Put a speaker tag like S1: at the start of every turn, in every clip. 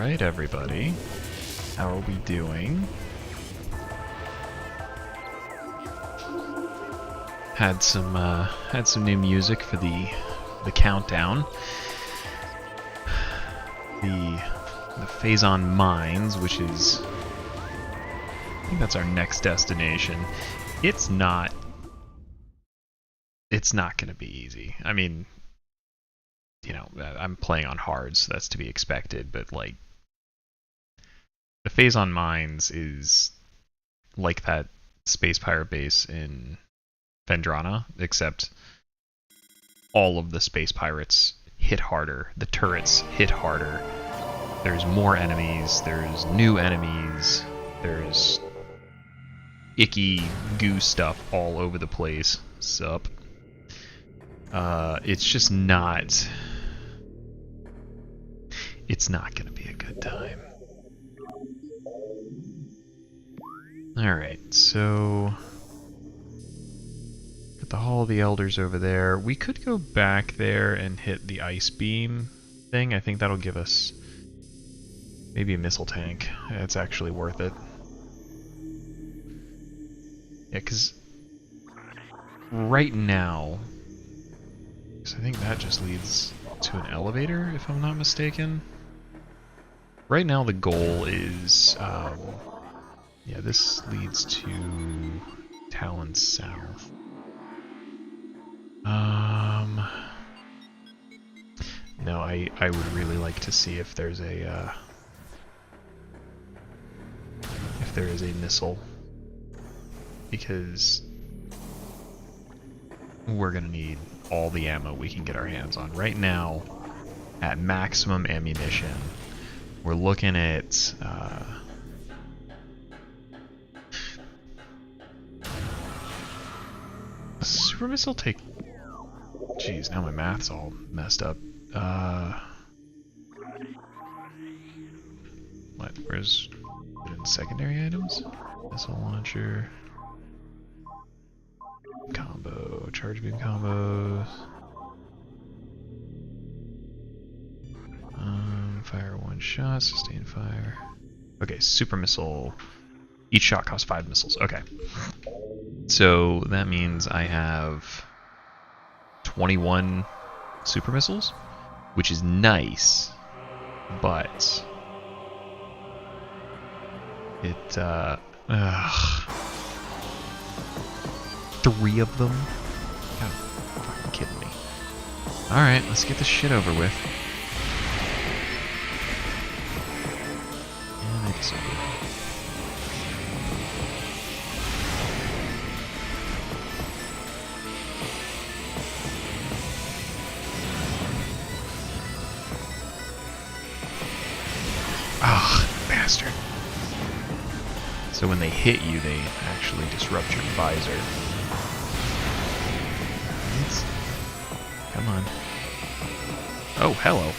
S1: Alright, everybody. How are we doing? Had some new music for the countdown. The Phazon Mines, which is, I think that's our next destination. It's not going to be easy. I mean, you know, I'm playing on hard, so that's to be expected, but like the Phazon Mines is like that space pirate base in Vendrana, except all of the space pirates hit harder, the turrets hit harder, there's more enemies, there's new enemies, there's icky goo stuff all over the place. Sup. It's just not... It's not gonna be a good time. Alright, so... got the Hall of the Elders over there. We could go back there and hit the Ice Beam thing. I think that'll give us maybe a missile tank. It's actually worth it. Yeah, because right now... I think that just leads to an elevator, if I'm not mistaken. Right now the goal is... yeah, this leads to Tallon South. No, I would really like to see if there's a missile, because we're gonna need all the ammo we can get our hands on. Right now, at maximum ammunition, we're looking at super missile take. Jeez, now my math's all messed up. What? Where's secondary items? Missile launcher. Combo. Charge beam combos. Fire one shot. Sustain fire. Okay, super missile. Each shot costs 5 missiles. Okay. So that means I have 21 super missiles, which is nice, but it 3 of them? God, fucking kidding me. Alright, let's get this shit over with. And they disappear. Bastard. So when they hit you, they actually disrupt your visor. Come on. Oh, hello.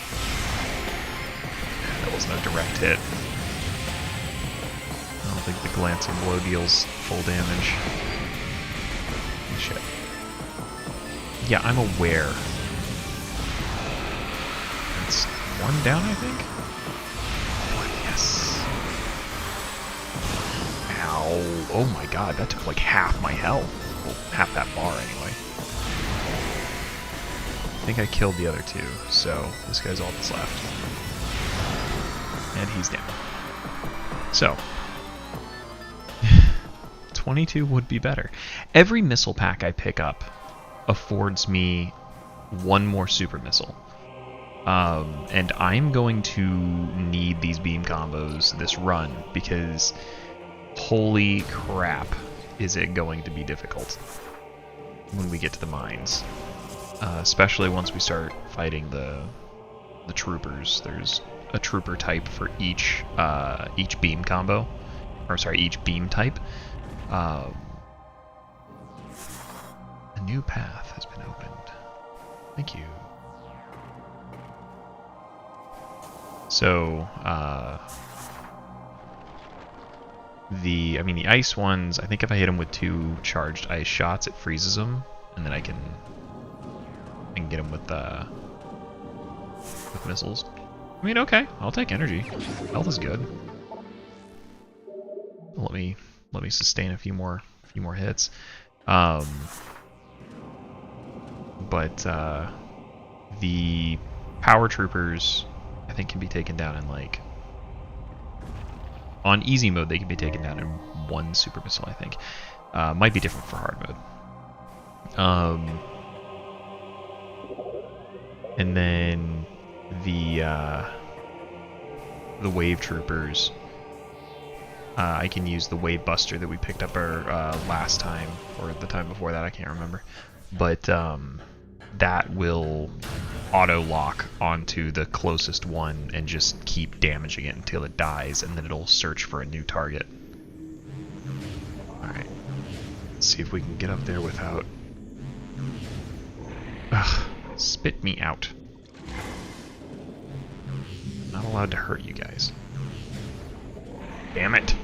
S1: That wasn't a direct hit. I don't think the glancing blow deals full damage. Shit. Yeah, I'm aware. That's 1 down, I think? Yes. Ow. Oh my god, that took like half my health. Well, half that bar anyway. I think I killed the other 2, so this guy's all that's left. And he's down. So, 22 would be better. Every missile pack I pick up affords me 1 more super missile. And I'm going to need these beam combos this run, because holy crap is it going to be difficult when we get to the mines. Especially once we start fighting the troopers. There's a trooper type for each beam combo, or sorry, each beam type. A new path has been opened. Thank you. So the ice ones, I think if I hit them with 2 charged ice shots, it freezes them, and then I can get them with missiles. I mean, okay, I'll take energy. Health is good. Let me sustain a few more hits. But the power troopers, I think, can be taken down in like on easy mode. They can be taken down in one super missile. I think might be different for hard mode. And then the wave troopers. I can use the wave buster that we picked up our last time, or the time before that, I can't remember. But that will auto-lock onto the closest one and just keep damaging it until it dies, and then it'll search for a new target. Alright. Let's see if we can get up there without... Ugh, spit me out. I'm not allowed to hurt you guys. Damn it.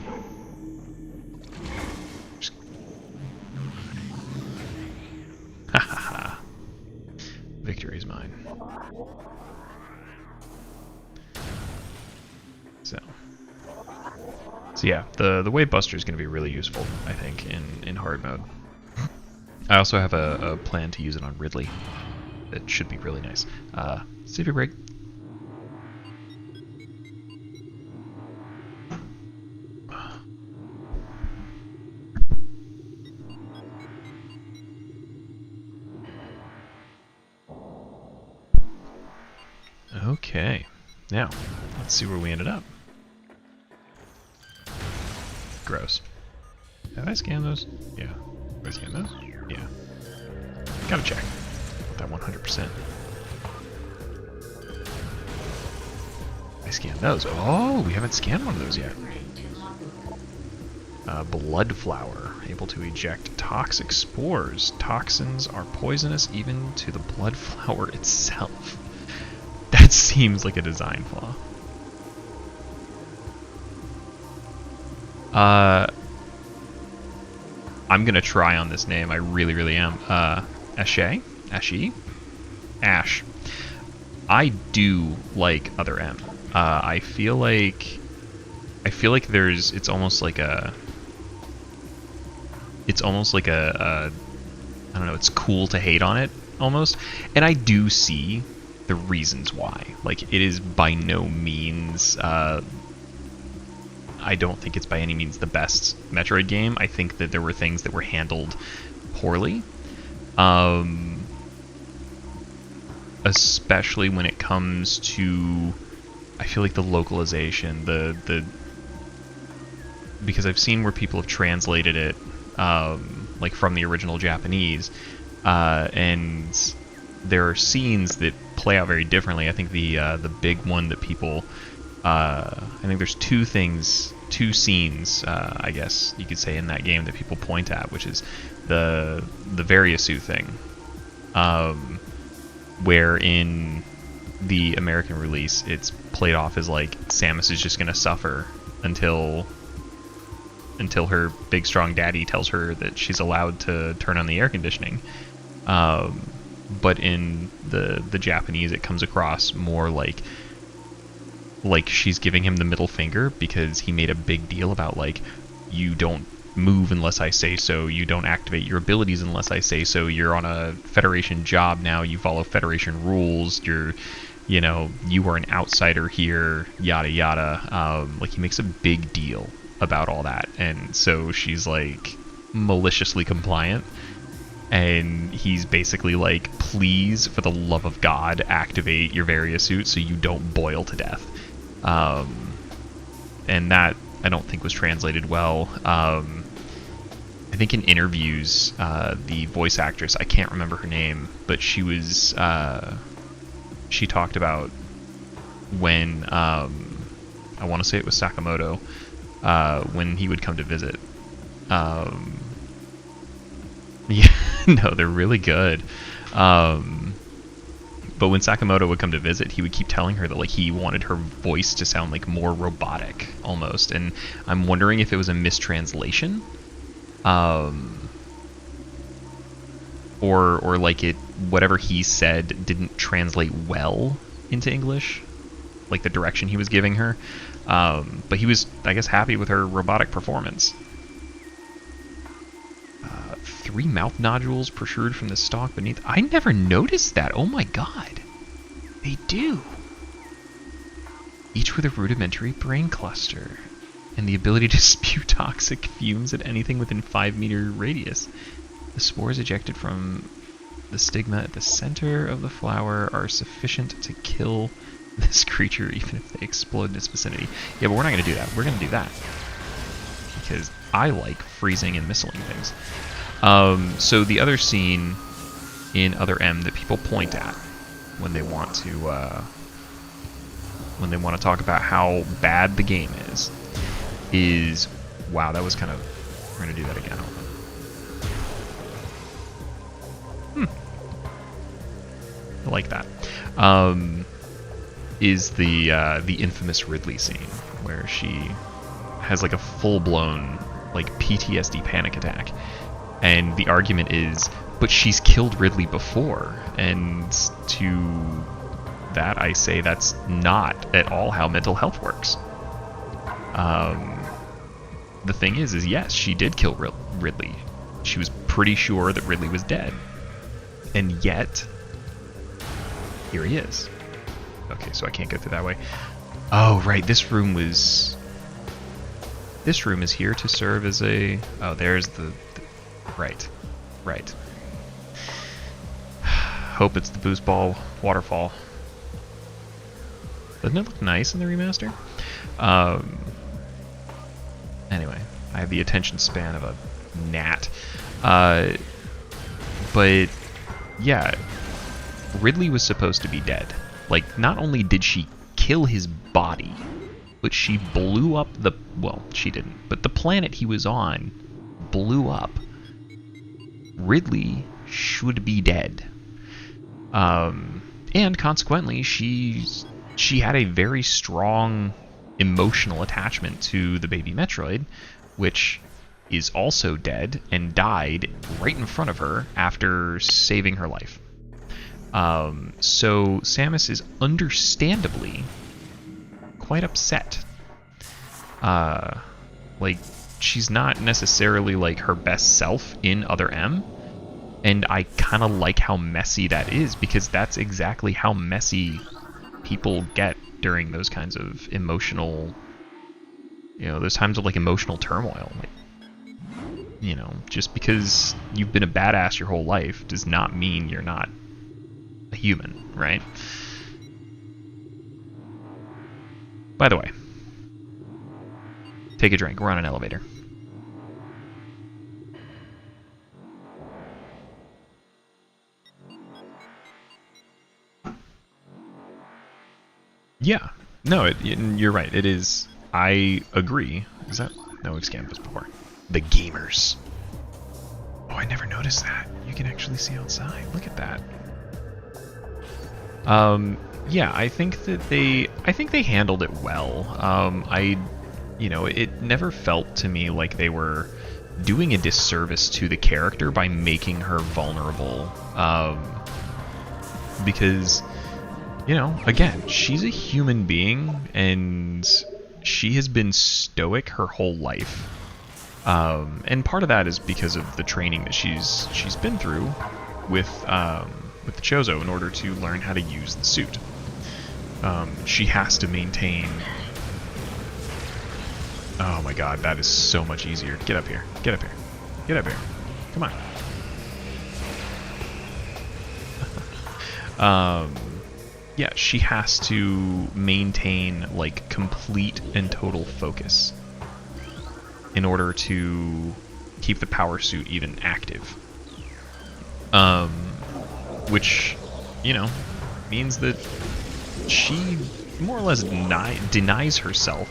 S1: Ha ha ha. Victory is mine. So yeah, the wave buster is going to be really useful, I think, in hard mode. I also have a plan to use it on Ridley. It should be really nice. Save your break. Okay, now let's see where we ended up. Gross. Have I scanned those? Yeah. Have I scanned those? Yeah. Gotta check. Put that 100%. I scanned those. Oh, we haven't scanned one of those yet. Blood flower, able to eject toxic spores. Toxins are poisonous even to the blood flower itself. That seems like a design flaw. I'm gonna try on this name. I really, really am. Ashe? Ashe? Ash. I do like other M. I feel like there's. It's almost like a. I don't know. It's cool to hate on it almost, and I do see the reasons why. Like, it is by no means. I don't think it's by any means the best Metroid game. I think that there were things that were handled poorly. Especially when it comes to, I feel like the localization, because I've seen where people have translated it, like from the original Japanese, and there are scenes that play out very differently. I think the big one that people, I think there's two scenes, I guess you could say, in that game that people point at, which is the Variasuit thing, where in the American release it's played off as like Samus is just gonna suffer until her big strong daddy tells her that she's allowed to turn on the air conditioning. But in the Japanese, it comes across more like she's giving him the middle finger because he made a big deal about, like, you don't move unless I say so, you don't activate your abilities unless I say so, you're on a Federation job now, you follow Federation rules, you are an outsider here, yada yada. Like, he makes a big deal about all that, and so she's like maliciously compliant, and he's basically like, please, for the love of God, activate your Variasuit so you don't boil to death. And that I don't think was translated well. I think in interviews, the voice actress, I can't remember her name, but she talked about when, I want to say it was Sakamoto, when he would come to visit. Yeah, no, they're really good. But when Sakamoto would come to visit, he would keep telling her that, like, he wanted her voice to sound like more robotic almost, and I'm wondering if it was a mistranslation, or like whatever he said didn't translate well into English, like the direction he was giving her. But he was, I guess, happy with her robotic performance. 3 mouth nodules protrude from the stalk beneath. I never noticed that. Oh my god. They do. Each with a rudimentary brain cluster and the ability to spew toxic fumes at anything within 5-meter radius. The spores ejected from the stigma at the center of the flower are sufficient to kill this creature even if they explode in its vicinity. Yeah, but we're not going to do that. We're going to do that because I like freezing and missiling things. So the other scene in Other M that people point at when they want to talk about how bad the game is wow, that was kind of, we're gonna do that again. I like that. Is the infamous Ridley scene where she has like a full-blown like PTSD panic attack. And the argument is, but she's killed Ridley before. And to that, I say that's not at all how mental health works. The thing is yes, she did kill Ridley. She was pretty sure that Ridley was dead. And yet, here he is. Okay, so I can't go through that way. Oh, right, this room is here to serve as a... Oh, there's the right. Hope it's the boost ball waterfall. Doesn't it look nice in the remaster? Anyway, I have the attention span of a gnat. But yeah, Ridley was supposed to be dead. Like, not only did she kill his body, but she blew up the... Well, she didn't, but the planet he was on blew up. Ridley should be dead. And consequently, she had a very strong emotional attachment to the baby Metroid, which is also dead and died right in front of her after saving her life. So Samus is understandably quite upset. Like, she's not necessarily like her best self in Other M, and I kind of like how messy that is, because that's exactly how messy people get during those kinds of emotional, those times of like emotional turmoil. Like, just because you've been a badass your whole life does not mean you're not a human, right? By the way, take a drink. We're on an elevator. Yeah. No, you're right. It is. I agree. Is that... No, we've scanned this before. The gamers. Oh, I never noticed that. You can actually see outside. Look at that. Yeah, I think they handled it well. It never felt to me like they were doing a disservice to the character by making her vulnerable. Because, again, she's a human being, and she has been stoic her whole life. And part of that is because of the training that she's been through with the Chozo in order to learn how to use the suit. She has to maintain... Oh my god, that is so much easier. Get up here. Get up here. Get up here. Come on. Yeah, she has to maintain, like, complete and total focus in order to keep the power suit even active. Which, means that she more or less denies herself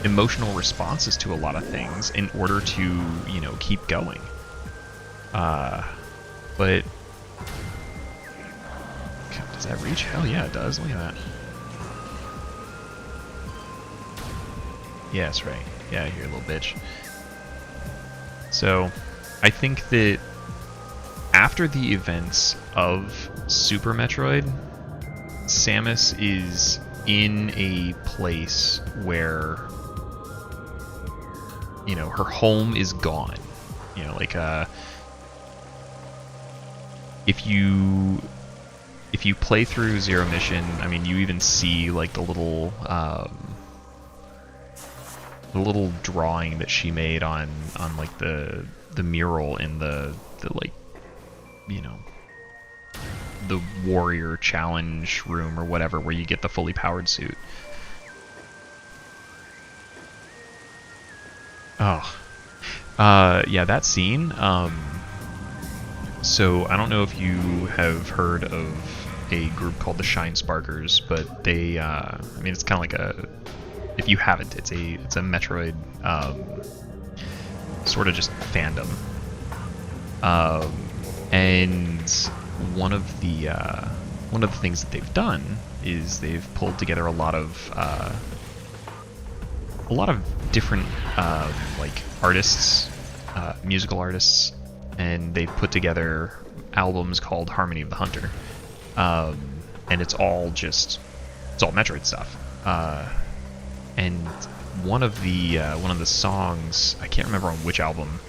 S1: emotional responses to a lot of things in order to, keep going. But... Does that reach? Hell yeah, it does. Look at that. Yeah, that's right. Yeah, here, little bitch. So, I think that after the events of Super Metroid, Samus is in a place where, you know, her home is gone. You know, like if you play through Zero Mission, I mean, you even see like the little drawing that she made on like the mural in the like, you know, the warrior challenge room or whatever, where you get the fully powered suit. Oh, yeah, that scene. So I don't know if you have heard of a group called the Shine Sparkers, but they, I mean, it's kind of like a, if you haven't, it's a Metroid, sort of just fandom. And one of the things that they've done is they've pulled together a lot of different like artists, musical artists, and they've put together albums called Harmony of the Hunter, and it's all Metroid stuff. And one of the songs, I can't remember on which album,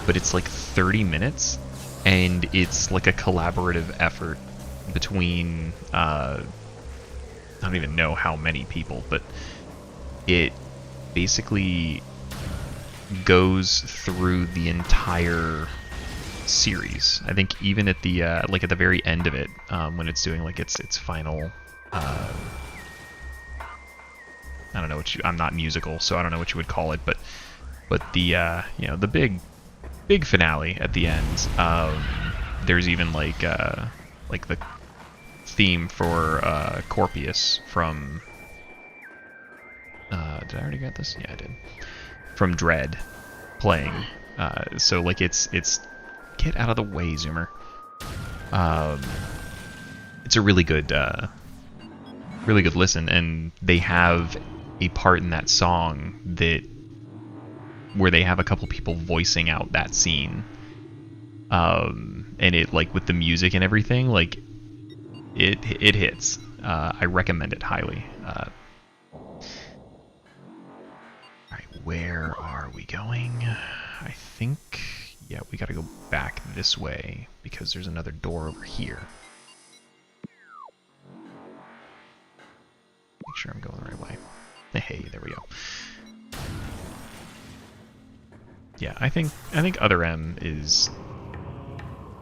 S1: but it's like 30 minutes, and it's like a collaborative effort between I don't even know how many people, but it basically goes through the entire series. I think even at the like at the very end of it, when it's doing like its final, I don't know what I'm not musical, so I don't know what you would call it, but the you know, the big finale at the end, there's even like the theme for Corpius from did I already get this? Yeah, I did. From Dread playing. So like it's get out of the way, Zoomer. It's a really good listen, and they have a part in that song where they have a couple people voicing out that scene, and it, like, with the music and everything, like it hits. I recommend it highly. Alright, where are we going? I think, yeah, we gotta go back this way because there's another door over here. Make sure I'm going the right way. Hey, there we go. Yeah, I think Other M is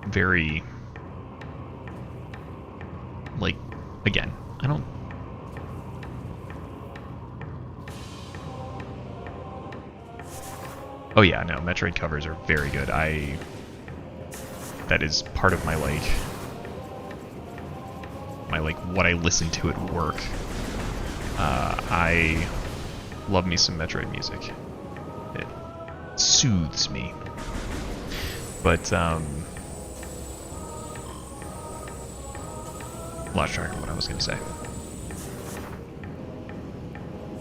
S1: very, like, again, I don't. Oh yeah, no, Metroid covers are very good. That is part of my what I listen to at work. I love me some Metroid music. It soothes me. But lost track of what I was gonna say.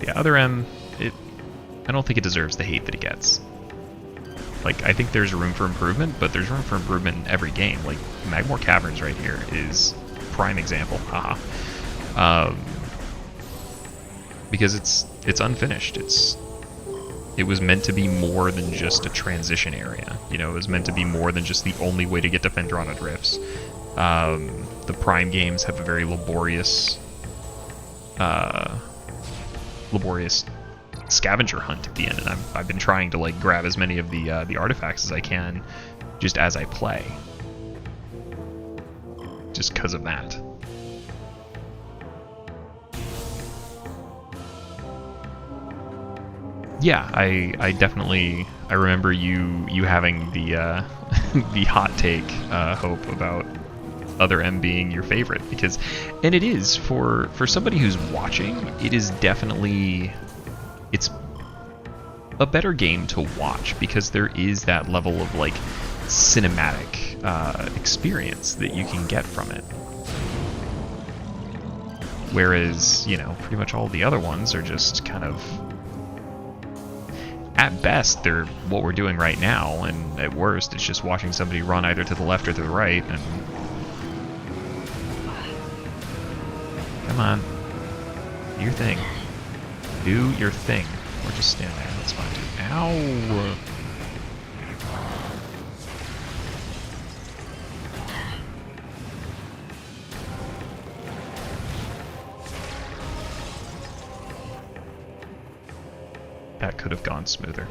S1: Yeah, Other M, I don't think it deserves the hate that it gets. Like, I think there's room for improvement, but there's room for improvement in every game. Like, Magmore Caverns right here is prime example. Haha. Because it's unfinished. It was meant to be more than just a transition area. You know, it was meant to be more than just the only way to get to Phendrana Drifts. The Prime games have a very laborious scavenger hunt at the end, and I've been trying to, like, grab as many of the artifacts as I can just as I play, just because of that. Yeah, I definitely, I remember you having the the hot take, Hope, about Other M being your favorite, because, and it is, for somebody who's watching, it is definitely, it's a better game to watch because there is that level of, like, cinematic experience that you can get from it. Whereas, you know, pretty much all the other ones are just kind of, at best, they're what we're doing right now, and at worst, it's just watching somebody run either to the left or to the right, and... Come on. Do your thing. Do your thing. Or just stand there. That's fine too. Ow! That could have gone smoother.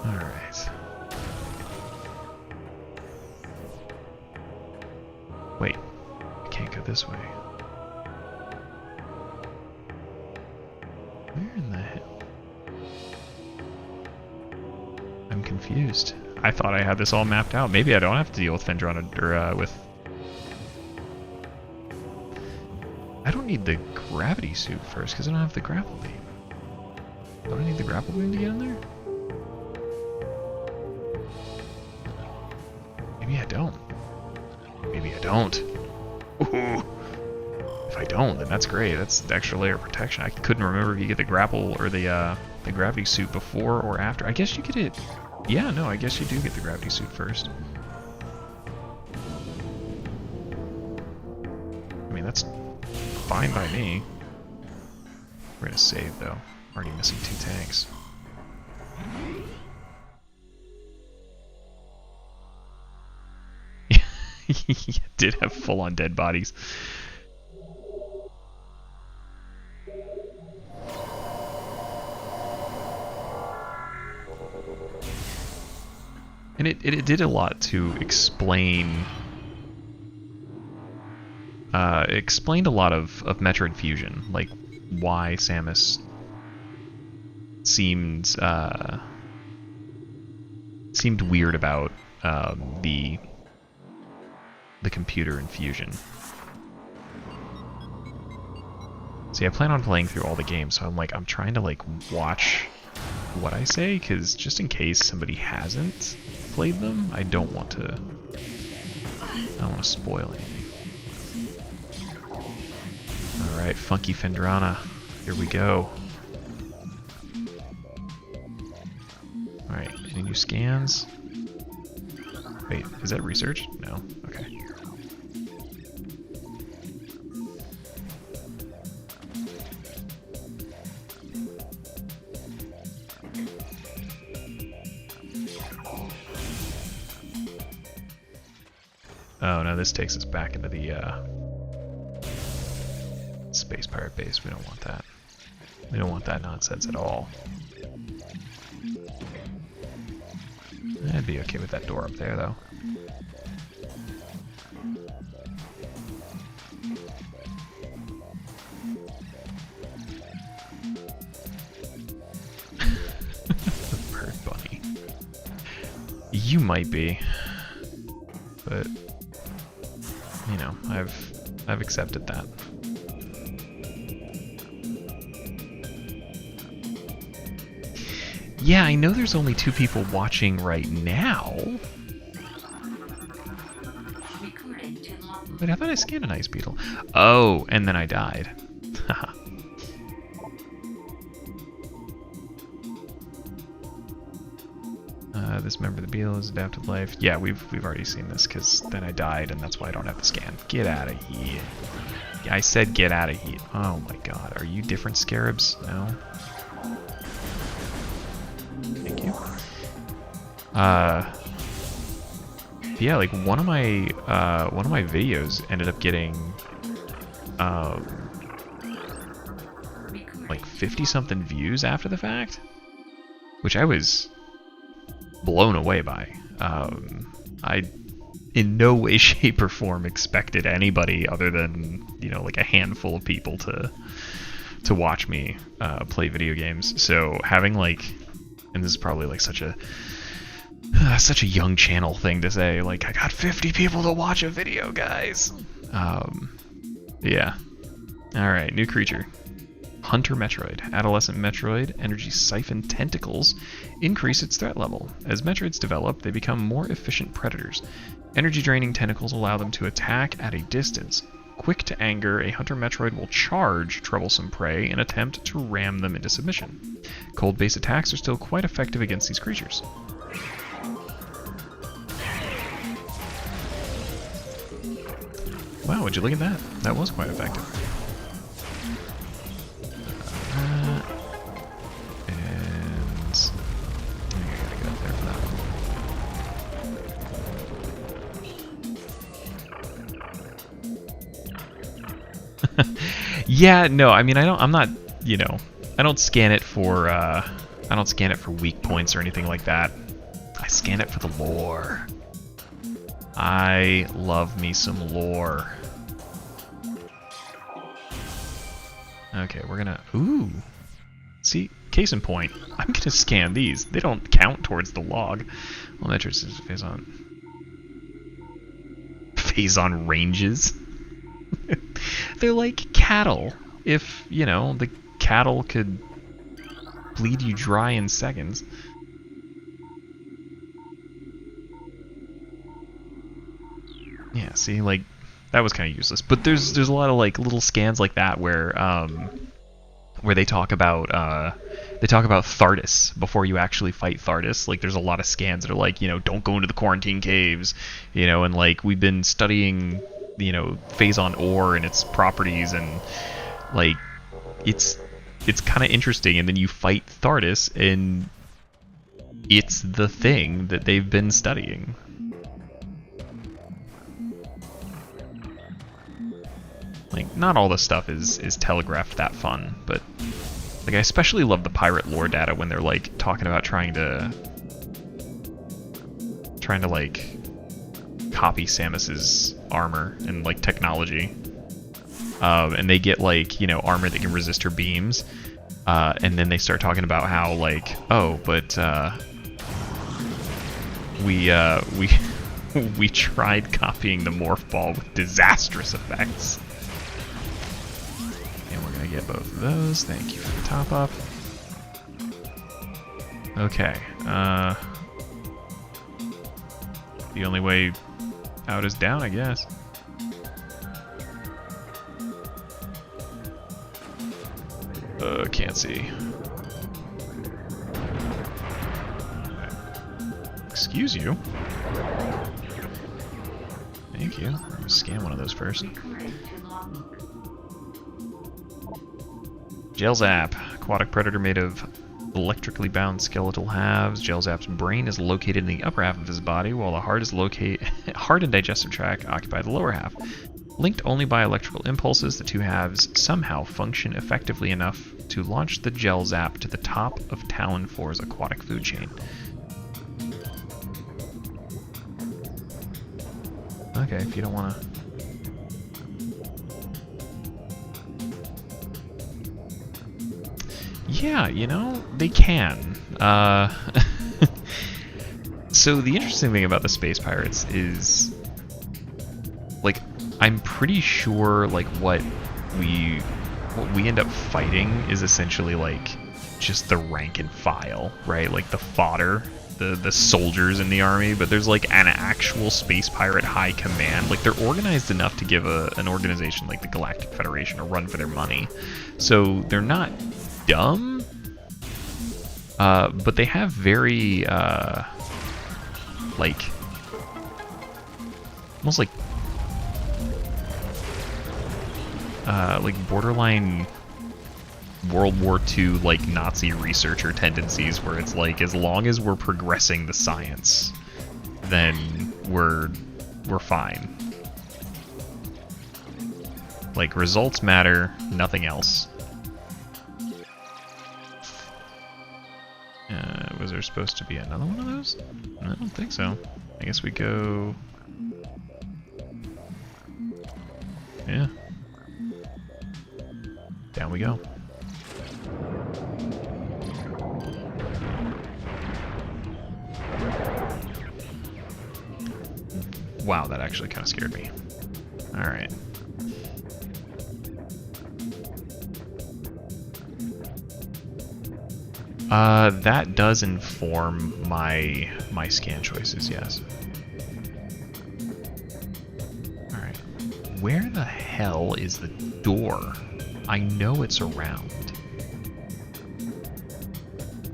S1: Alright. Wait, I can't go this way. Where in the hell? I'm confused. I thought I had this all mapped out. Maybe I don't have to deal with Phendrana, or with... I don't need the gravity suit first, because I don't have the grapple beam. Don't I need the grapple beam to get in there? Maybe I don't. Maybe I don't. Ooh. If I don't, then that's great. That's the extra layer of protection. I couldn't remember if you get the grapple or the gravity suit before or after. I guess you get it... Yeah, no, I guess you do get the gravity suit first. I mean, that's fine by me. We're gonna save, though. Already missing 2 tanks. You did have full-on dead bodies. And it did a lot to explain... explained a lot of Metroid Fusion, like why Samus seemed weird about the computer in Fusion. See, I plan on playing through all the games, so I'm trying to like watch what I say, because just in case somebody hasn't played them, I don't want to spoil anything. Alright, Funky Phendrana. Here we go. Alright, any new scans? Wait, is that research? No? Okay. Oh no, this takes us back into the Space Pirate base. We don't want that. We don't want that nonsense at all. I'd be okay with that door up there, though. The bird bunny. You might be, but you know, I've accepted that. Yeah, I know there's only 2 people watching right now. Wait, I thought I scanned an ice beetle. Oh, and then I died. This member of the beetle is adapted life. Yeah, we've already seen this, because then I died, and that's why I don't have the scan. Get out of here. Yeah, I said get out of here. Oh my god, are you different scarabs? No? Thank you. Yeah, like one of my videos ended up getting like 50-something views after the fact, which I was blown away by. I in no way, shape, or form expected anybody other than, you know, like a handful of people to watch me play video games. So having like, and this is probably like such a young channel thing to say, like, I got 50 people to watch a video, guys. Yeah. Alright, new creature. Hunter Metroid. Adolescent Metroid, energy siphon tentacles increase its threat level. As Metroids develop, they become more efficient predators. Energy draining tentacles allow them to attack at a distance. Quick to anger, a Hunter Metroid will charge troublesome prey and attempt to ram them into submission. Cold-based attacks are still quite effective against these creatures. Wow, would you look at that? That was quite effective. And I think I gotta get up there for that one. Yeah, no, I mean I'm not, you know, I don't scan it for weak points or anything like that. I scan it for the lore. I love me some lore. Okay, we're gonna... Ooh! See, case in point, I'm gonna scan these. They don't count towards the log. Well, Metroid is phase on... Phase on ranges? They're like cattle. If, you know, the cattle could bleed you dry in seconds. Yeah, see, like, that was kind of useless. But there's a lot of like little scans like that where they talk about Thardus before you actually fight Thardus. Like, there's a lot of scans that are like, you know, don't go into the quarantine caves, you know, and like we've been studying, you know, Phazon ore and its properties, and like it's kind of interesting. And then you fight Thardus, and it's the thing that they've been studying. Like, not all the stuff is telegraphed that fun, but like I especially love the pirate lore data when they're like talking about trying to like copy Samus's armor and like technology, and they get like, you know, armor that can resist her beams, and then they start talking about how like, oh, but we tried copying the morph ball with disastrous effects. Get both of those. Thank you for the top up. Okay. The only way out is down, I guess. Can't see. Excuse you. Thank you. I'm gonna scan one of those first. Gelzap, aquatic predator made of electrically bound skeletal halves. Gelzap's brain is located in the upper half of his body, while the heart and digestive tract occupy the lower half. Linked only by electrical impulses, the two halves somehow function effectively enough to launch the Gelzap to the top of Tallon 4's aquatic food chain. Okay, if you don't want to... Yeah, you know, they can. So the interesting thing about the Space Pirates is, like, I'm pretty sure, like, what we end up fighting is essentially, like, just the rank and file, right? Like, the fodder, the soldiers in the army, but there's, like, an actual Space Pirate high command. Like, they're organized enough to give an organization like the Galactic Federation a run for their money. So they're not dumb, but they have very like almost like borderline World War II like Nazi researcher tendencies, where it's like, as long as we're progressing the science, then we're fine. Like, results matter, nothing else. Was there supposed to be another one of those? I don't think so. I guess we go... Yeah. Down we go. Wow, that actually kind of scared me. Alright. That does inform my scan choices, yes. Alright. Where the hell is the door? I know it's around.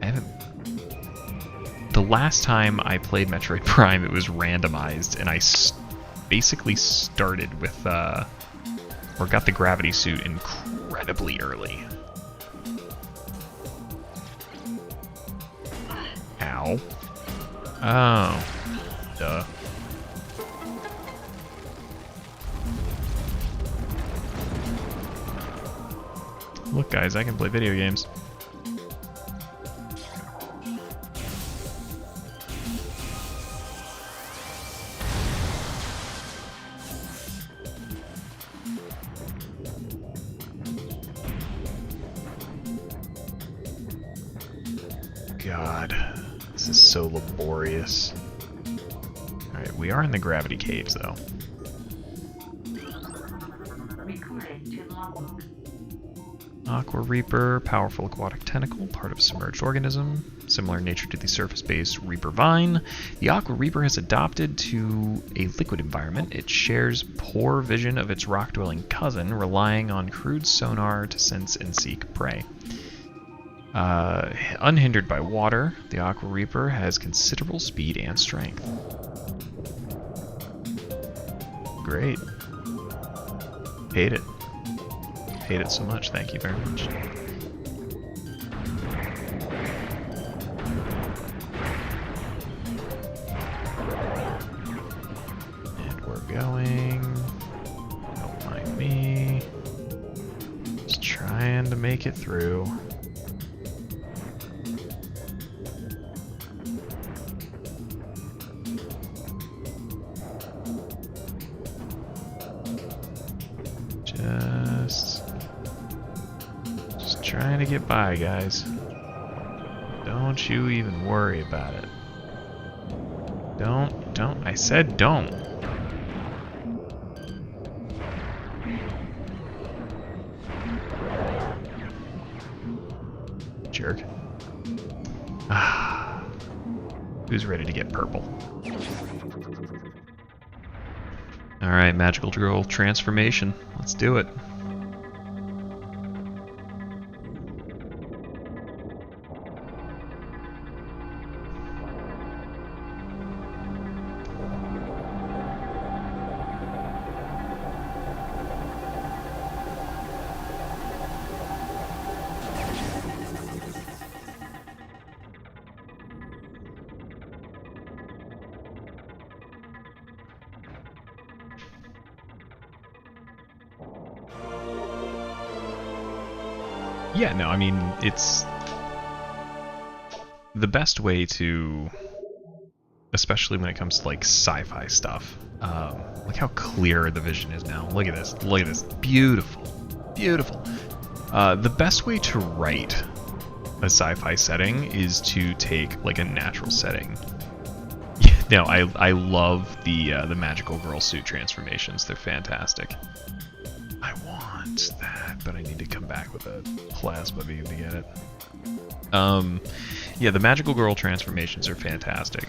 S1: I haven't... The last time I played Metroid Prime, it was randomized, and basically started with, or got the gravity suit incredibly early. Ow. Oh. Duh. Look, guys, I can play video games. God, this is so laborious. Alright, we are in the gravity caves, though. Aqua Reaper, powerful aquatic tentacle, part of a submerged organism, similar in nature to the surface-based Reaper vine. The Aqua Reaper has adopted to a liquid environment. It shares poor vision of its rock-dwelling cousin, relying on crude sonar to sense and seek prey. Unhindered by water, the Aqua Reaper has considerable speed and strength. Great. Hate it. Hate it so much, thank you very much. And we're going... Don't mind me. Just trying to make it through. Trying to get by, guys. Don't you even worry about it. Don't. I said don't. Jerk. Ah. Who's ready to get purple? Alright, magical girl transformation. Let's do it. Yeah, no, I mean, it's the best way to, especially when it comes to like sci-fi stuff. Look how clear the vision is now. Look at this. Look at this. Beautiful. Beautiful. The best way to write a sci-fi setting is to take like a natural setting. Yeah, no, I love the magical girl suit transformations. They're fantastic. I want that, but I need to come back with a plasma beam to get it. Yeah, the magical girl transformations are fantastic,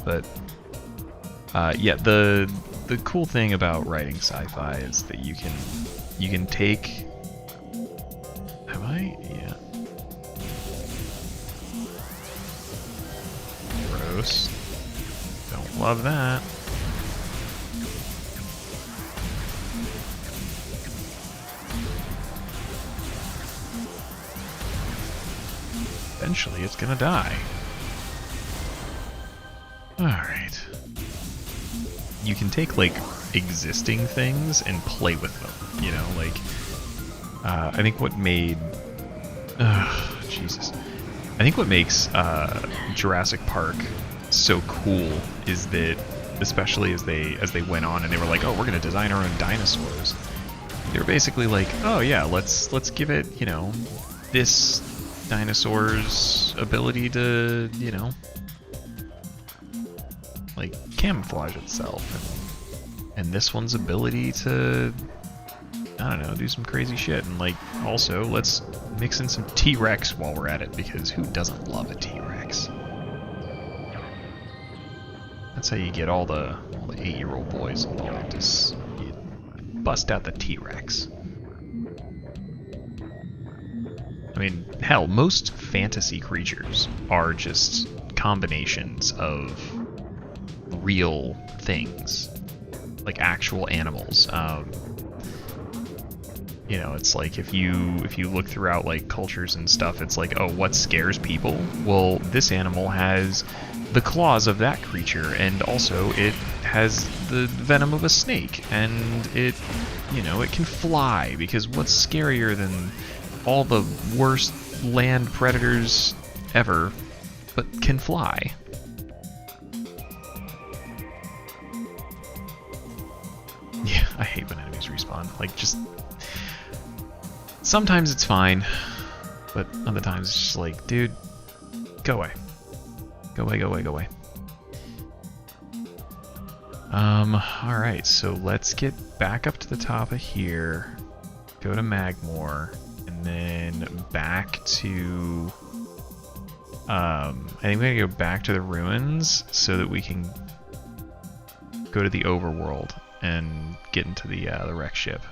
S1: but yeah, the cool thing about writing sci-fi is that you can take. Have I? Yeah. Gross. Don't love that. Eventually it's gonna die. Alright. You can take, like, existing things and play with them, you know, like, I think what made... Jesus. I think what makes Jurassic Park so cool is that, especially as they went on and they were like, oh, we're gonna design our own dinosaurs. They were basically like, oh yeah, let's give it, you know, this dinosaur's ability to, you know, like camouflage itself, and this one's ability to, I don't know, do some crazy shit, and like also let's mix in some T-Rex while we're at it, because who doesn't love a T-Rex? That's how you get all the 8-year-old boys involved, is you bust out the T-Rex. I mean, hell, most fantasy creatures are just combinations of real things. like actual animals. You know, it's like if you look throughout like cultures and stuff, it's like, oh, what scares people? Well, this animal has the claws of that creature, and also it has the venom of a snake, and it, you know, it can fly, because what's scarier than all the worst land predators ever, but can fly? Yeah, I hate when enemies respawn. Like, just... Sometimes it's fine, but other times it's just like, dude, go away. Go away, go away, go away. Alright, so let's get back up to the top of here, go to Magmore, and then back to... I think we're gonna go back to the ruins so that we can go to the overworld and get into the wreck ship.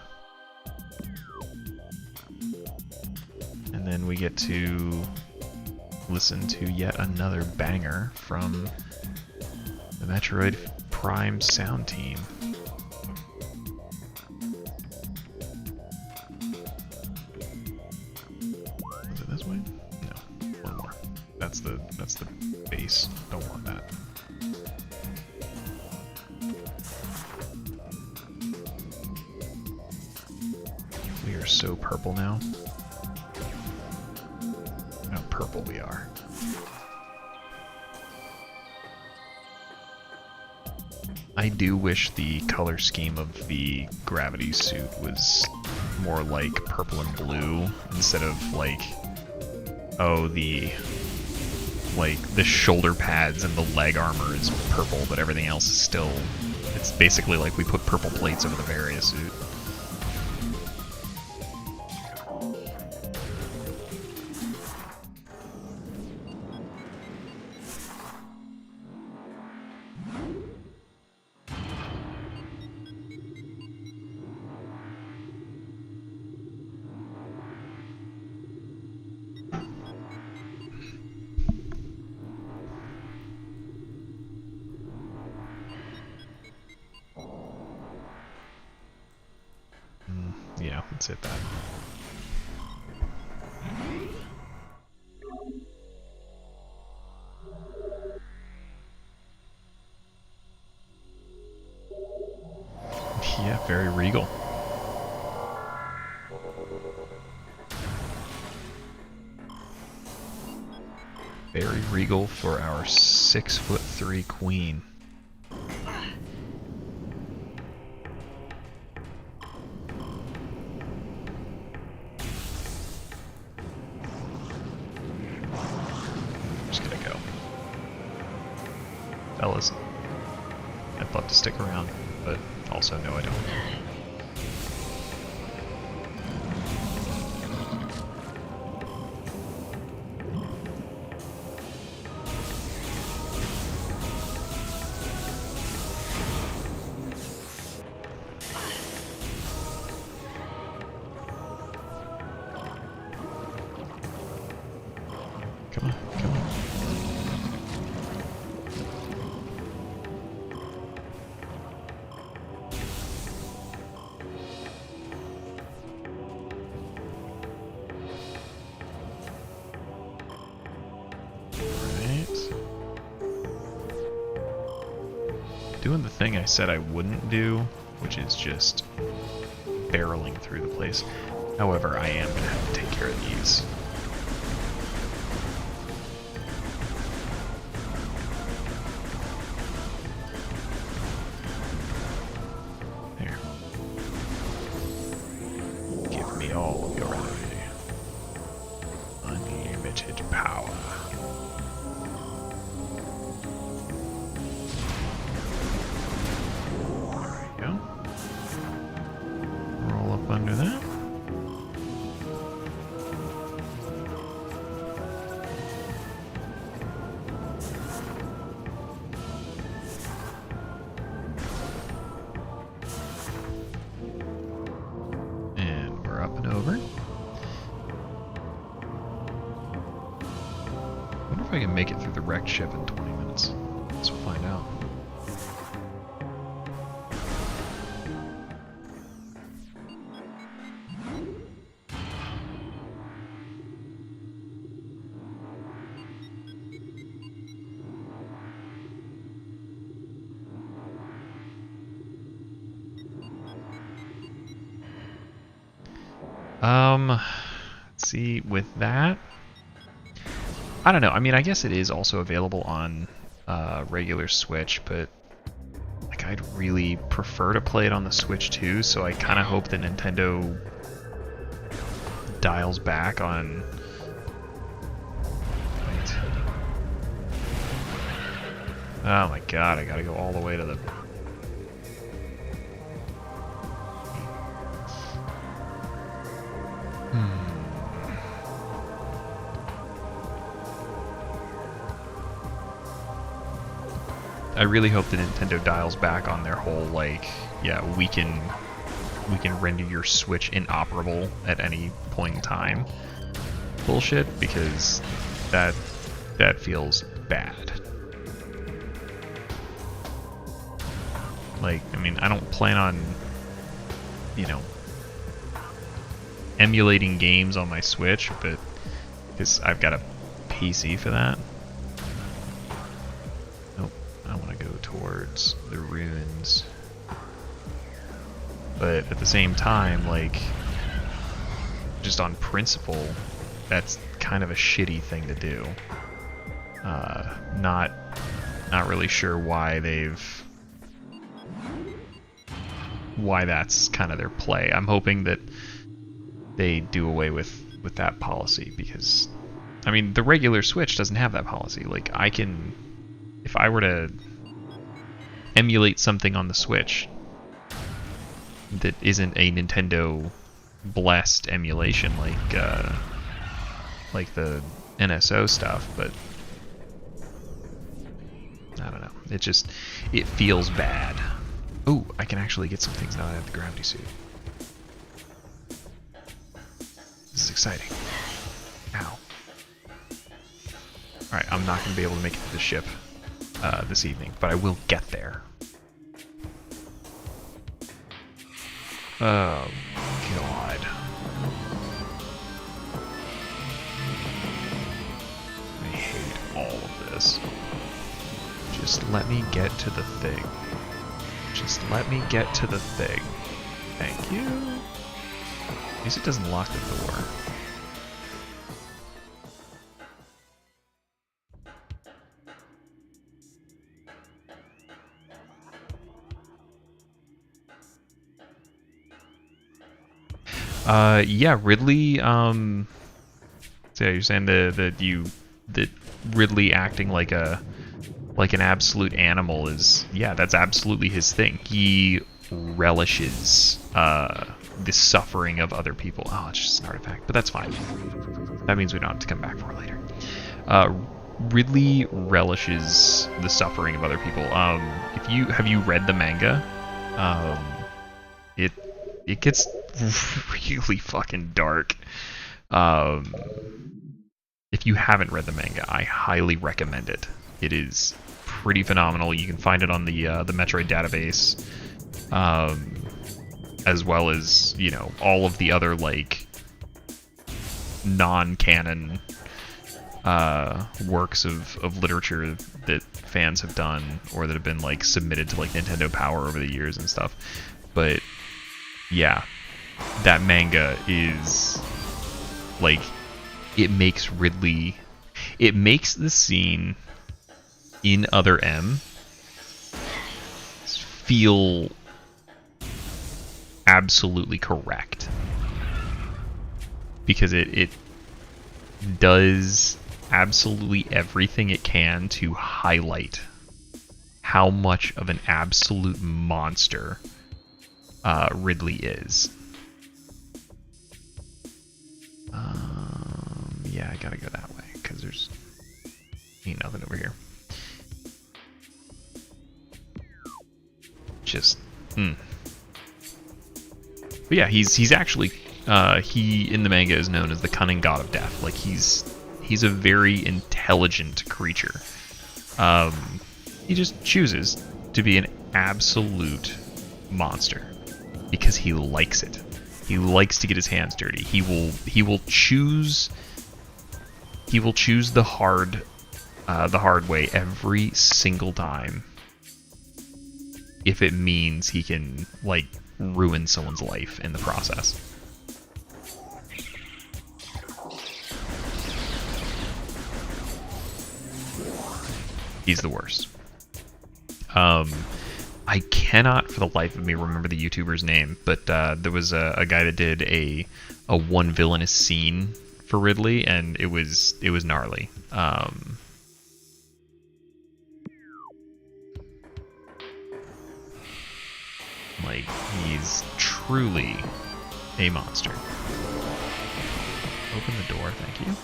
S1: And then we get to listen to yet another banger from the Metroid Prime sound team. Is it this way? No, one more. That's the base. Don't want that. We are so purple now. How purple we are. I do wish the color scheme of the gravity suit was more like purple and blue instead of like, oh, the shoulder pads and the leg armor is purple, but everything else is still, it's basically like we put purple plates over the Varia suit. Yeah, let's hit that. Yeah, very regal. Very regal for our 6'3" queen. Fellas, I'd love to stick around, but also no, I don't. Come on, come on. Doing the thing I said I wouldn't do, which is just barreling through the place. However, I am going to have to take care of these. There. Give me all of your unlimited power. Under that. And we're up and over. I wonder if I can make it through the wrecked ship in 20 minutes. Let's find out. Let's see, with that, I don't know. I mean, I guess it is also available on regular Switch, but like I'd really prefer to play it on the Switch too, so I kind of hope that Nintendo dials back on... Wait. Oh my god, I gotta go all the way to the... I really hope that Nintendo dials back on their whole, like, yeah, we can render your Switch inoperable at any point in time bullshit, because that feels bad. Like, I mean, I don't plan on, you know, emulating games on my Switch, but because I've got a PC for that. Nope, I want to go towards the ruins. But at the same time, like, just on principle, that's kind of a shitty thing to do. Not really sure why that's kind of their play. I'm hoping that they do away with that policy, because I mean the regular Switch doesn't have that policy. Like, I can, if I were to emulate something on the Switch that isn't a Nintendo blessed emulation like the NSO stuff, but I don't know. It feels bad. Oh, I can actually get some things now that I have the gravity suit. This is exciting. Ow. Alright, I'm not going to be able to make it to the ship this evening, but I will get there. Oh, God. I hate all of this. Just let me get to the thing. Just let me get to the thing. Thank you. At least it doesn't lock the door. Yeah, Ridley, so yeah, you're saying that Ridley acting like an absolute animal is, yeah, that's absolutely his thing. He relishes the suffering of other people. Oh, it's just an artifact, but that's fine. That means we don't have to come back for it later. Ridley relishes the suffering of other people. Have you read the manga? It gets really fucking dark. If you haven't read the manga, I highly recommend it. It is pretty phenomenal. You can find it on the Metroid database, as well as, you know, all of the other, like, non-canon works of literature that fans have done, or that have been, like, submitted to, like, Nintendo Power over the years and stuff. But yeah, that manga is, like, it makes the scene in Other M feel absolutely correct, because it does absolutely everything it can to highlight how much of an absolute monster Ridley is. Yeah, I gotta go that way, because there's ain't nothing over here. Just, But yeah, he's actually, he in the manga is known as the cunning god of death. Like, he's a very intelligent creature. He just chooses to be an absolute monster because he likes it. He likes to get his hands dirty. He will choose the hard way every single time, if it means he can, like, ruin someone's life in the process. He's the worst. I cannot for the life of me remember the YouTuber's name, but there was a guy that did a one villainous scene for Ridley, and it was gnarly. Like, he's truly a monster. Open the door, thank you.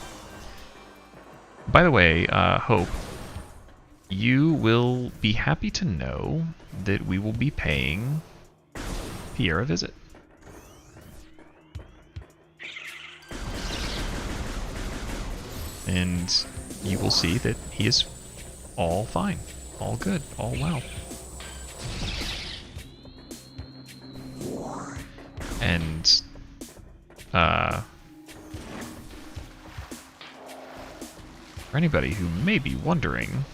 S1: By the way, Hope, you will be happy to know that we will be paying Pierre a visit. And you will see that he is all fine, all good, all well. And, for anybody who may be wondering,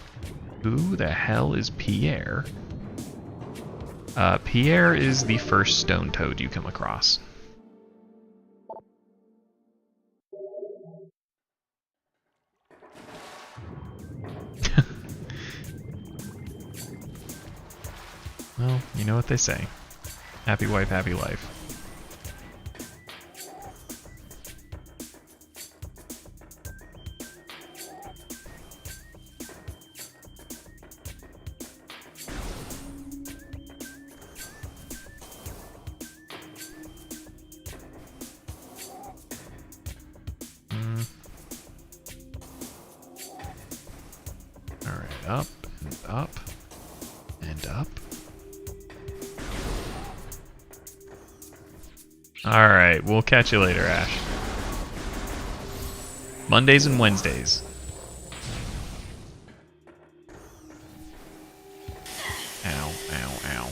S1: who the hell is Pierre? Pierre is the first stone toad you come across. Well, you know what they say. Happy wife, happy life. Alright, up and up and up. Alright, we'll catch you later, Ash. Mondays and Wednesdays. Ow, ow, ow.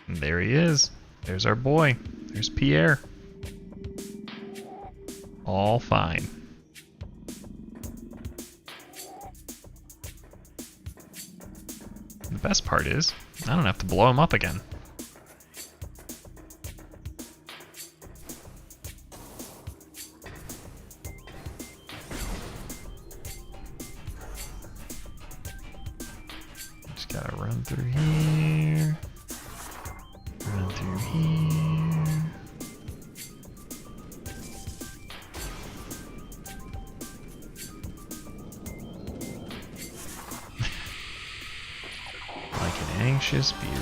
S1: And there he is. There's our boy. There's Pierre. All fine. The best part is, I don't have to blow him up again. Just gotta run through here. Run through here. Like an anxious beauty.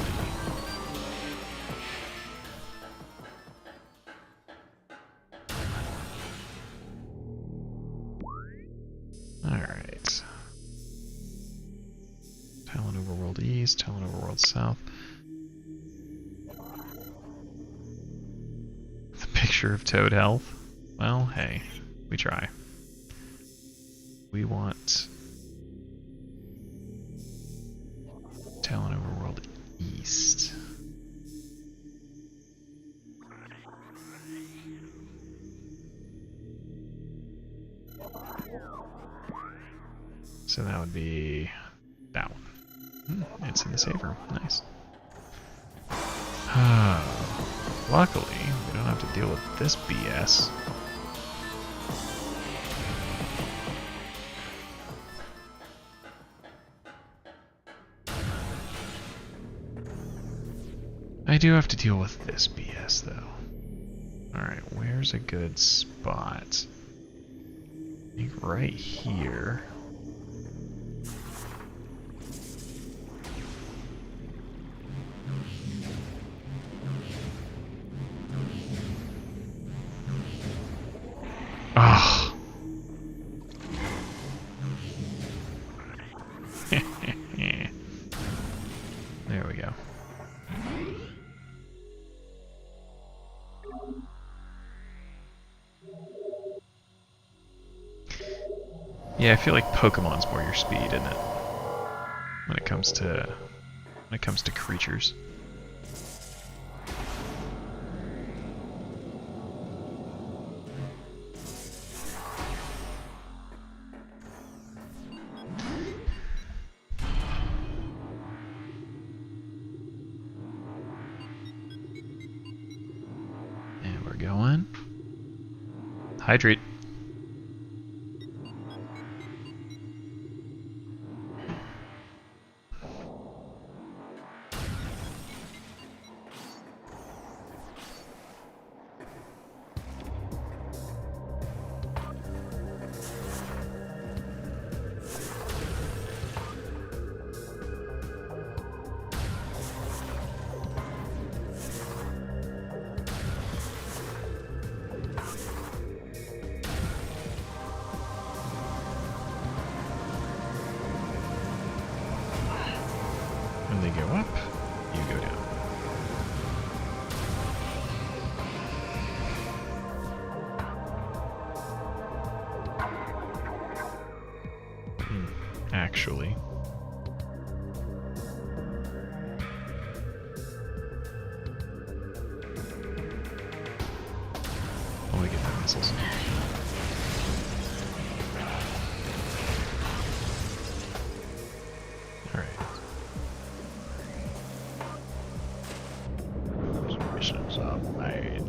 S1: Alright. Tallon Overworld East, Tallon Overworld South. The picture of Toad health. Well, hey, we try. We want Tallon Overworld East. So that would be that one. It's in the save room. Nice. Luckily, we don't have to deal with this BS. I do have to deal with this BS, though. Alright, where's a good spot? I think right here. Oh. There we go. Yeah, I feel like Pokemon's more your speed, isn't it? When it comes to creatures. Hydrate. When they go up, you go down. Actually. Oh, we get the missiles. Alright. Missions up made.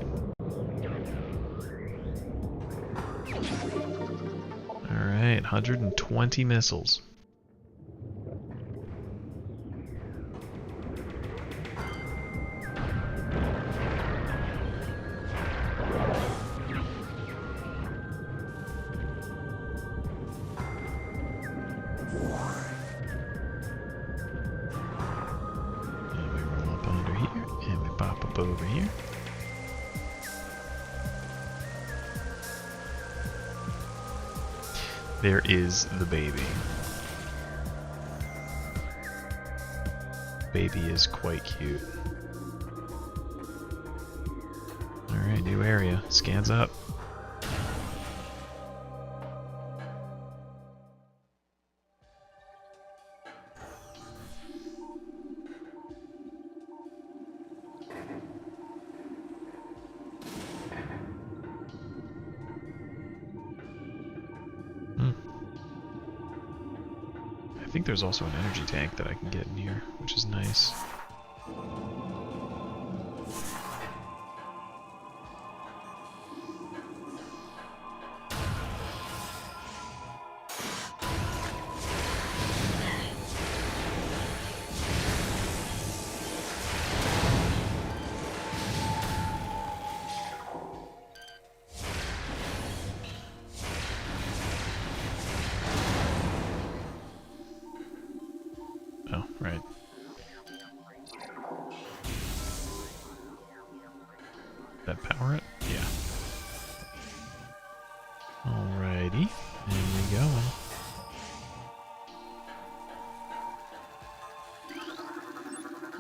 S1: Alright, 120 missiles. Over here. There is the baby. Baby is quite cute. Alright, new area. Scans up. I think there's also an energy tank that I can get in here, which is nice. Oh, right. That power it? Yeah. Alrighty. And we go.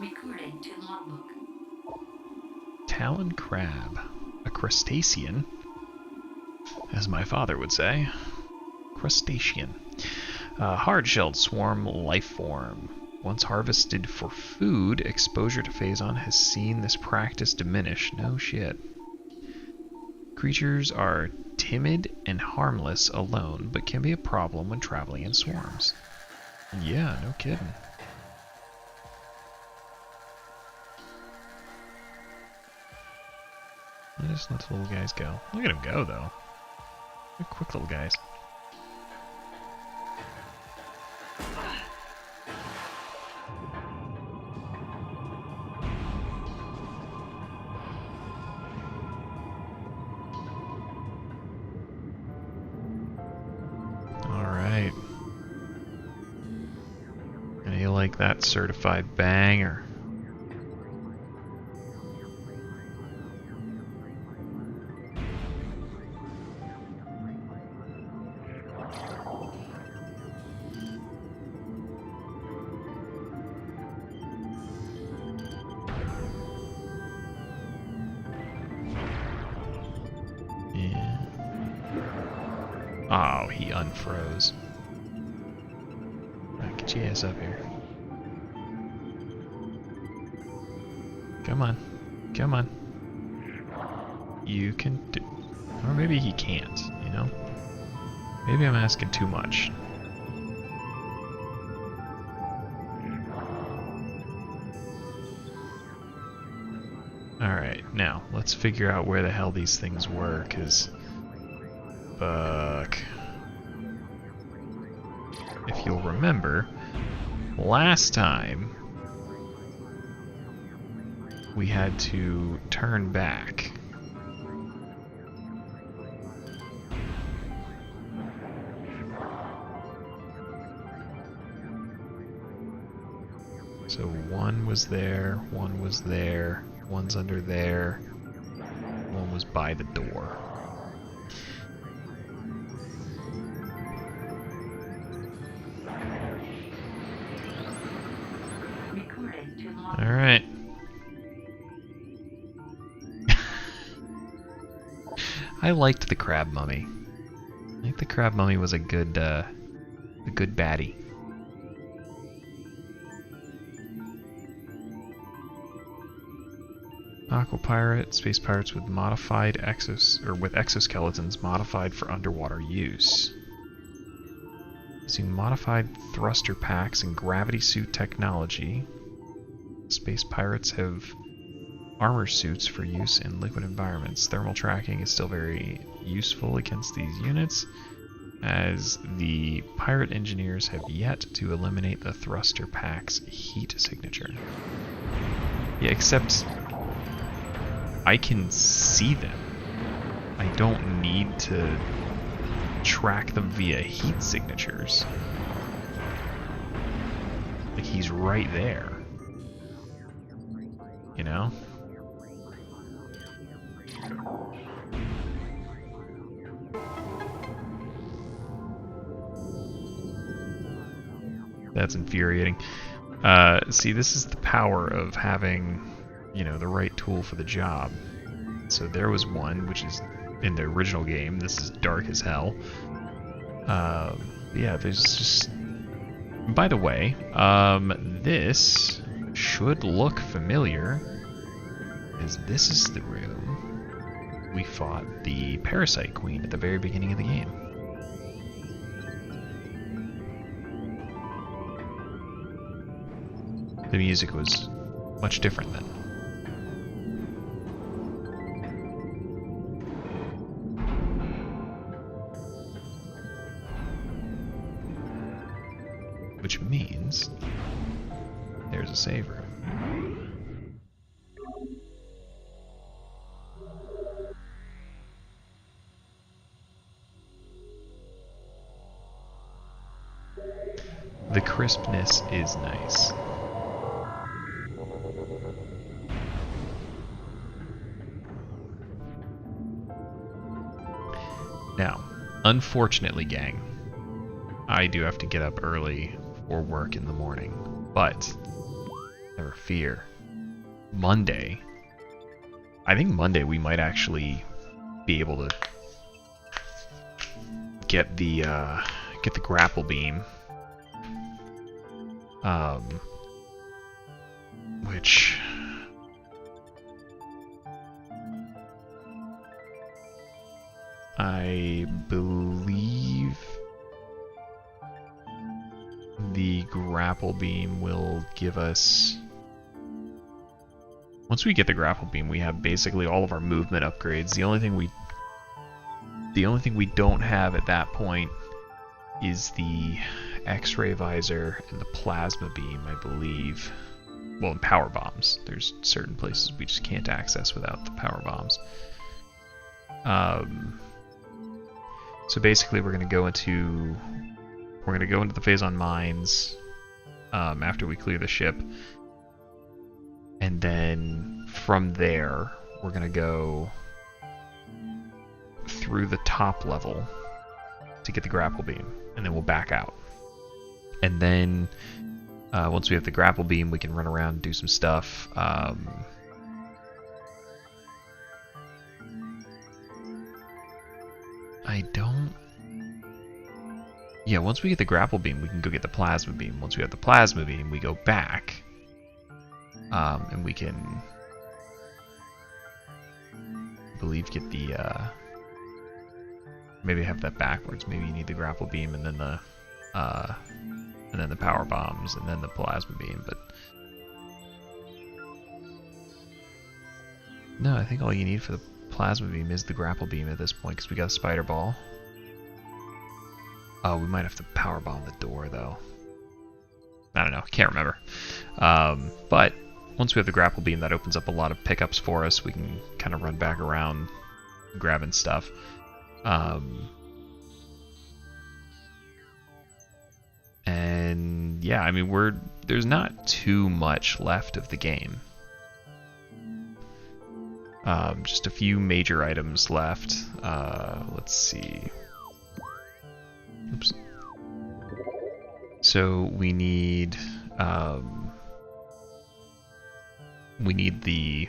S2: Recording to logbook.
S1: Talon crab. A crustacean. As my father would say. Crustacean. Hard-shelled swarm life form. Once harvested for food, exposure to Phazon has seen this practice diminish. No shit. Creatures are timid and harmless alone, but can be a problem when traveling in swarms. Yeah, no kidding. I just let the little guys go. Look at him go, though. They're quick little guys. Alright. And you like that certified banger. Oh, he unfroze. Right, get your ass up here. Come on. Come on. You can do... Or maybe he can't, you know? Maybe I'm asking too much. Alright, now, let's figure out where the hell these things were, because Fuck. If you'll remember, last time we had to turn back. So one was there, one's under there, one was by the door. Alright. I liked the crab mummy. I think the crab mummy was a good baddie. Aqua pirate, space pirates with modified exoskeletons modified for underwater use. Using modified thruster packs and gravity suit technology, space pirates have armor suits for use in liquid environments. Thermal tracking is still very useful against these units, as the pirate engineers have yet to eliminate the thruster pack's heat signature. Yeah, except I can see them. I don't need to track them via heat signatures. Like, he's right there. You know? That's infuriating. See, this is the power of having, you know, the right tool for the job. So there was one, which is in the original game. This is dark as hell. Yeah, there's just... By the way, this should look familiar, as this is the room we fought the Parasite Queen at the very beginning of the game. The music was much different then. Which means there's a save room. The crispness is nice. Now, unfortunately, gang, I do have to get up early for work in the morning, but never fear. Monday, I think Monday we might actually be able to get the grapple beam, which I believe the grapple beam will give us... Once we get the grapple beam, we have basically all of our movement upgrades. The only thing we don't have at that point is the X-ray visor and the plasma beam, I believe. Well, and power bombs. There's certain places we just can't access without the power bombs. So basically, we're gonna go into the phase on mines after we clear the ship, and then from there we're gonna go through the top level to get the grapple beam, and then we'll back out. And then once we have the grapple beam, we can run around and do some stuff. Yeah, once we get the grapple beam, we can go get the plasma beam. Once we have the plasma beam, we go back, and we can, I believe, get the, maybe have that backwards. Maybe you need the grapple beam and then the power bombs and then the plasma beam, but no, I think all you need for the plasma beam is the grapple beam at this point, because we got a spider ball. Oh, we might have to power bomb the door though. I don't know, can't remember. But once we have the grapple beam, that opens up a lot of pickups for us. We can kind of run back around, grabbing stuff. And yeah, I mean, there's not too much left of the game. Just a few major items left. Let's see. Oops. So we need the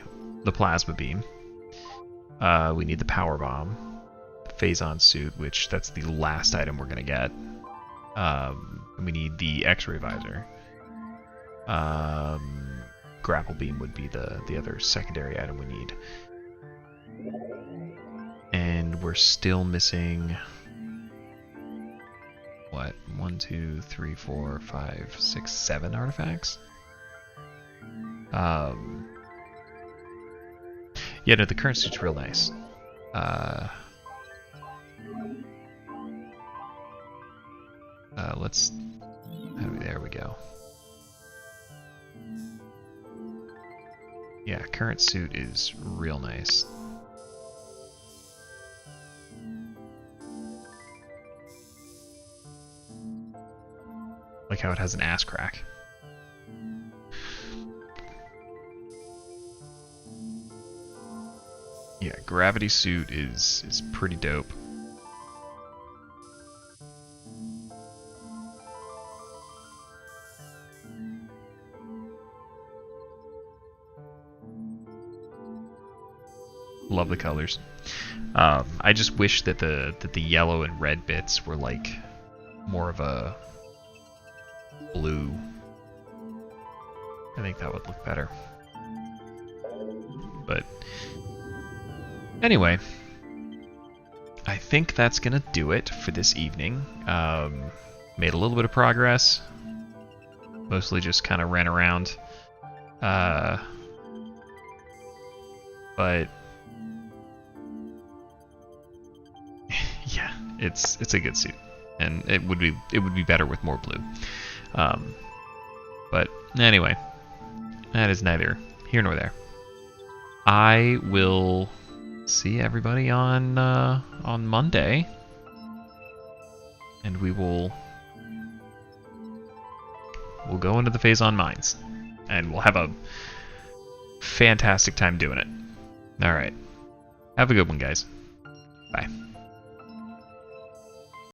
S1: plasma beam. We need the power bomb, the Phazon suit, which that's the last item we're gonna get. We need the X-ray visor. Grapple beam would be the other secondary item we need. And we're still missing what? 1, 2, 3, 4, 5, 6, 7 artifacts? Yeah, no, the current suit's real nice. Let's... there we go. Yeah, current suit is real nice. Like how it has an ass crack. Yeah, gravity suit is pretty dope. Love the colors. I just wish that the yellow and red bits were like more of a blue. I think that would look better. But anyway, I think that's gonna do it for this evening. Made a little bit of progress. Mostly just kind of ran around. But yeah, it's a good suit, and it would be better with more blue. But anyway, that is neither here nor there. I will see everybody on Monday, and we'll go into the Phazon Mines, and we'll have a fantastic time doing it. All right, have a good one, guys. Bye.